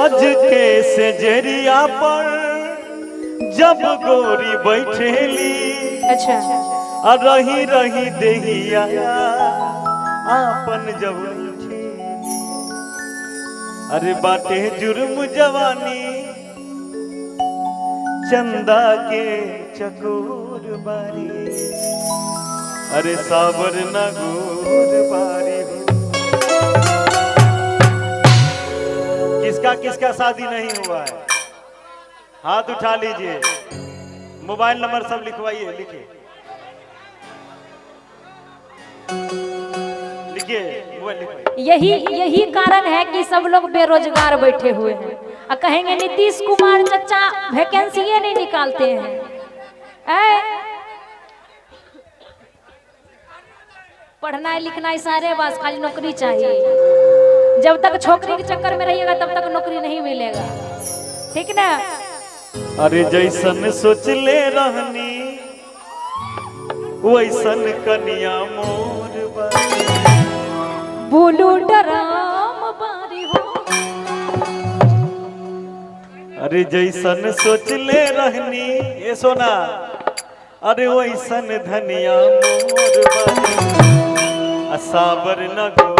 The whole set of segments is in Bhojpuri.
सज के सेजरिया पर जब गोरी बैठेली, अच्छा रही रही देहिया आपन जब अरे बाटे जुर्म जवानी चंदा के चकोर बारी, अरे साबर न गोर बारी हो। किसका किसका शादी नहीं हुआ है? हाथ उठा लीजिए, मोबाइल नंबर सब लिखवाइए, लिखिए यही कारण है कि सब लोग बेरोजगार बैठे हुए हैं और कहेंगे नीतीश कुमार चचा वैकेंसी नहीं निकालते हैं। पढ़ना लिखना सारे बस खाली नौकरी चाहिए। जब तक छोकरी के चक्कर में रहिएगा तब तक नौकरी नहीं मिलेगा, ठीक ना? अरे जैसन सोच ले रहनी वैसन कन्या मोर बारी, बोलो डराम बारी हो। अरे जैसन सोच ले रहनी ये सोना, अरे वैसन धनिया मोर बारी, साबर न गोर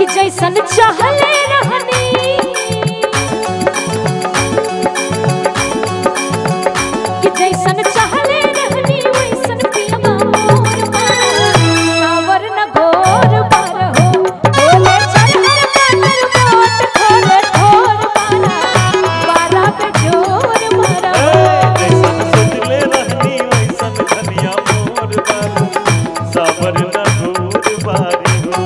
जैसन चाहले रहनी, कि जैसन चाहले रहनी वैसन पियवा मोर बार, सावर न गोर बार हो। बोले चढ़हर पातर मोट थोड़े थोर मारा, बारा पे जोर मारा। जैसन सोचले रहनी वैसन धनिया मोर बार, सावर न गोर बारी हो।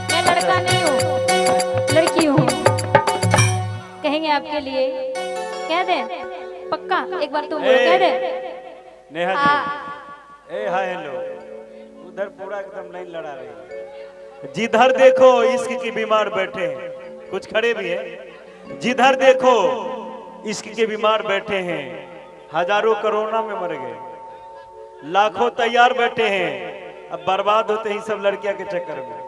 मैं लड़का नहीं हूँ, लड़की हूँ। कहेंगे आपके लिए, कह दे पक्का एक बार तुम कह दे। नेहा जी, ए हाय हेलो, उधर पूरा एकदम नहीं लड़ा रही है। जिधर देखो इश्क की बीमार बैठे हैं, कुछ खड़े भी हैं। जिधर देखो इश्क के बीमार बैठे हैं, हजारों कोरोना में मर गए, लाखों तैयार बैठे हैं। अब बर्बाद होते ही सब लड़कियां के चक्कर में,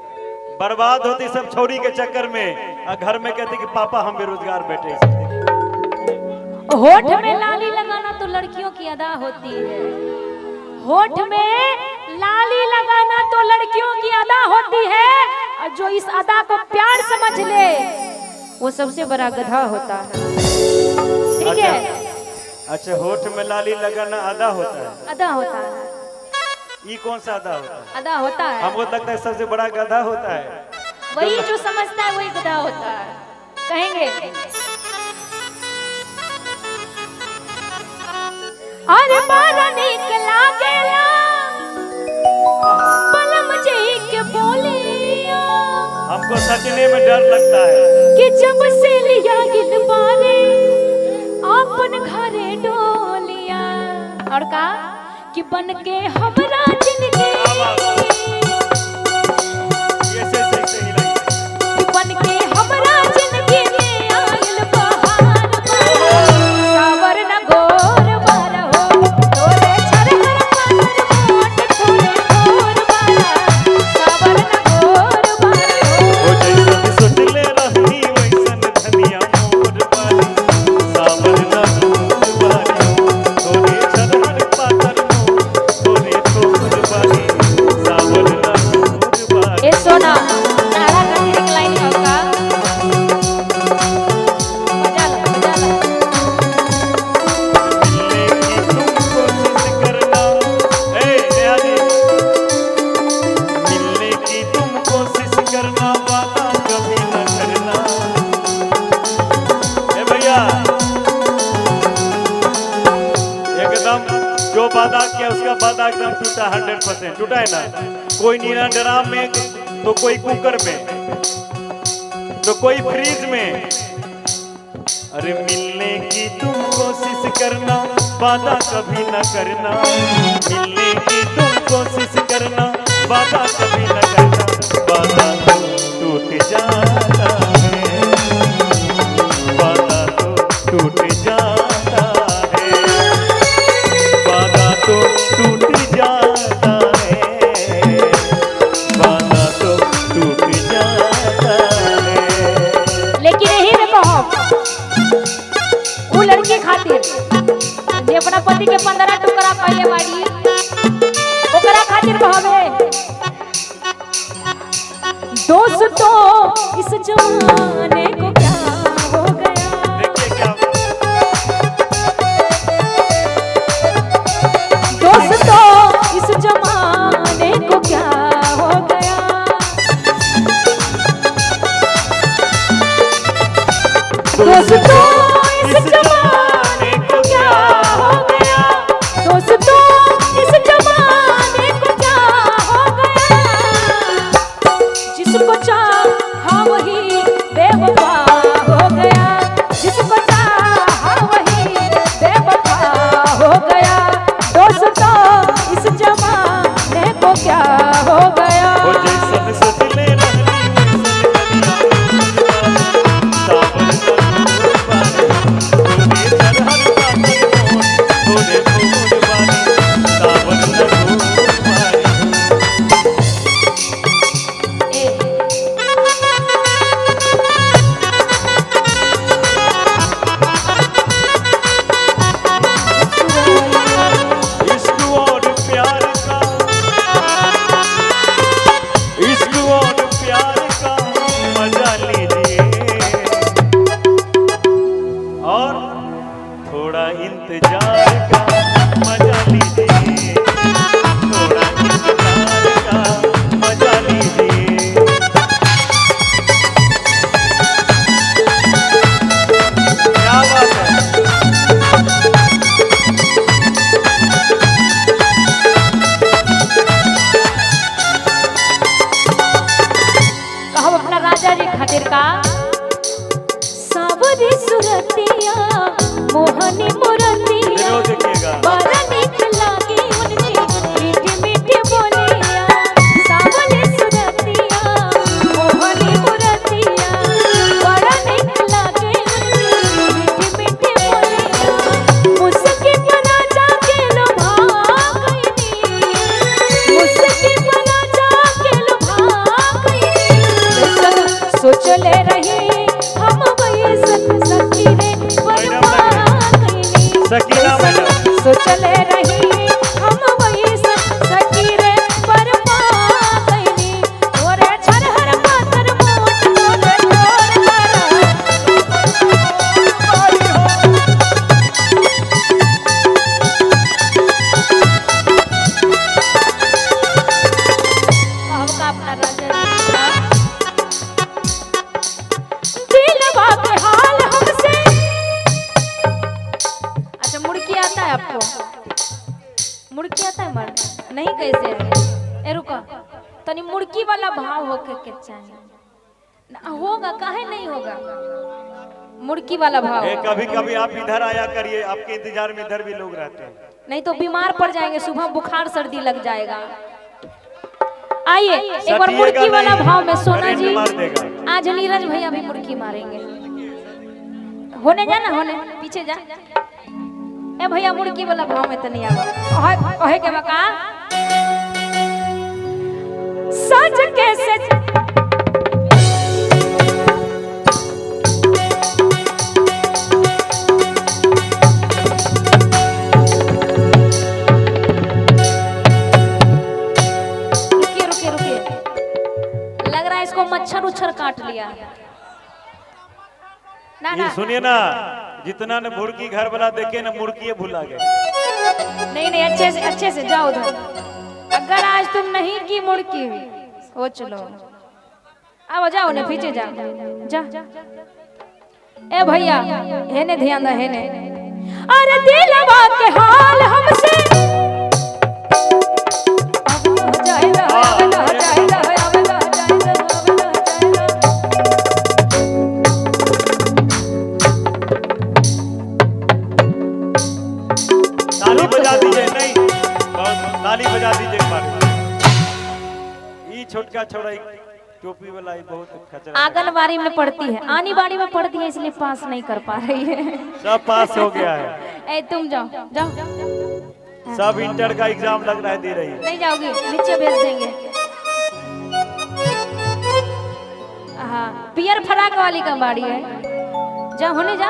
बर्बाद होती सब छोरी के चक्कर में, और घर में कहते कि पापा हम बेरोजगार बैठे। होठ में लाली लगाना तो लड़कियों की अदा होती है, होठ में लाली लगाना तो लड़कियों की अदा होती है, और जो इस अदा को प्यार समझ ले वो सबसे बड़ा गधा होता है, ठीक है? अच्छा, होठ में लाली लगाना अदा होता है? अदा होता है। ये कौन सा अदा होता है? अदा होता है। हमको लगता है सबसे बड़ा गधा होता है। वही जो समझता है वही गधा होता है। कहेंगे अरे बारा निकला गया पलम जी के बोलिया, हमको सचने में डर लगता है कि जब से लिया गिल बारे आपन घरे डोलिया। और का कि बन के हमरा जिंदगी कि बन के हमरा जिंदगी में आइल बहार सावर न गोर बार हो तोरे छरहर पातर मोट तोरे गोर बार सावर न गोर बार ओ जैसन सोचले रहनी वैसन धनिया मोर बारी सावर न गोर बारी तोरे छरहर पातर मोट तोरे गोर बारी सावर न गोर बारी। ए सोना नारा खातिर एक लाइन होगा मजा ला मिलने की तुम कोशिश करना ए नया जी मिलने की तुम कोशिश करना वादा कभी न करना ए भैया एकदम जो वादा किया उसका वादा एकदम टूटा 100% टूटा है ना। कोई नीला ड्राम में तो कोई कुकर में तो कोई फ्रिज में। अरे मिलने की तुम कोशिश करना वादा कभी न करना मिलने की तुम कोशिश करना वादा कभी न करना वादा तो टूट जाता है वादा तो टूट जाता है वादा तो टूट जाता है वादा तो टूट जाता है। लेकिन यही में कहो वो लड़की खातिर जे अपना पति के 15 टुकड़ा पहले बाड़ी ओकरा खातिर कहवे दोस्तों इस जमाने को क्या हो गया देखिए क्या दोस्तों इस जमाने को क्या हो गया दोस्तों इस जमाने को क्या हो गया दोस्तों इस जमाने को क्या हो गया जिसको चाहा वही बेवफा हो गया जिसको चाहा वही बेवफा हो गया दोस्तों इस जमाने को क्या हो गया वो जैसन सोचले रहनी इश्क और प्यार का इश्क और प्यार का मजा लीजिए और थोड़ा इंतजार का मजा लीजिए थोड़ा इंतजार का मजा लीजिए। क्या बात है कहब अपना राजा जी खातिर का सावरी सुरतिया मोहनी मुरतिया जरूर देखिएगा बड़ा नीक लागी उनकी मीठी मीठी बोलिया सावरी सुरतिया मोहनी मुरतिया बड़ा नीक लागी उनकी मीठी मीठी बोलिया मुस्की बना जाके लुभा गईनी मुस्की बना जाके लुभा गईनी सोचले रही हम वैसन सखी रे बरपा गईनी सकीना मैडम सोचले रही हम वैसन सखी रे बरपा गईनी तोरे छरहर पातर मोट तोरे तोर का अपना राजा दिलवा के हाल हमसे अच्छा मुड़की आता है आपको मुड़की आता है मर्द नहीं कैसे है ए रुको तनी मुड़की वाला भाव होके के चाहिए होगा काहे नहीं होगा मुड़की वाला भाव कभी कभी आप इधर आया करिए आपके इंतजार में इधर भी लोग रहते हैं। नहीं तो बीमार पड़ जाएंगे, सुबह बुखार सर्दी लग जाएगा। आइए एक बार मुर्गी वाला भाव में सोना जी, आज नीरज भैया भी मुर्गी मारेंगे। होने जा ना, होने पीछे जा। ए भैया मुर्गी वाला भाव में तो नहीं आवा। ओहे के बका सज कैसे मच्छर उच्छर काट लिया ना ना। सुनिए ना, जितना ने मुर्गी घर वाला देखे ना मुर्गी भुला गए। नहीं अच्छे से जाओ उधर। अगर आज तुम नहीं की मुर्गी हो चलो अब जाओ ने पीछे जा जा। ए भैया हेने ध्यान दे हेने। अरे दिलवा के हाल हमसे छोटका छोड़ा टोपी वाला बहुत खचरा। आंगनबाड़ी में पढ़ती है, आनी बाड़ी में पढ़ती है, इसलिए पास नहीं कर पा रही है। सब पास हो गया है। ए तुम जाओ जाओ। सब इंटर का एग्जाम लग रहा है, दे रही है। नहीं जाओगी, नीचे भेज देंगे। हाँ पियर फराक वाली का बाड़ी है, जा होने जा।